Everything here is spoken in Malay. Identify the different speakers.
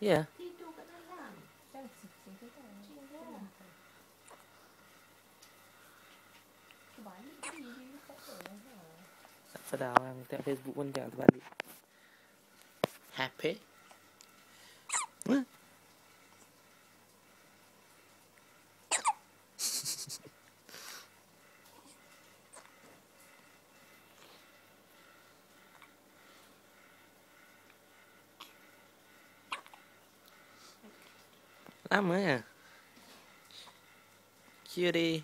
Speaker 1: Ya.
Speaker 2: Tidur kat dalam. Balik dia tak tahu.
Speaker 1: Tak sedar orang tengok Facebook pun jangan terbalik. Happy? Lama ya? Cutie.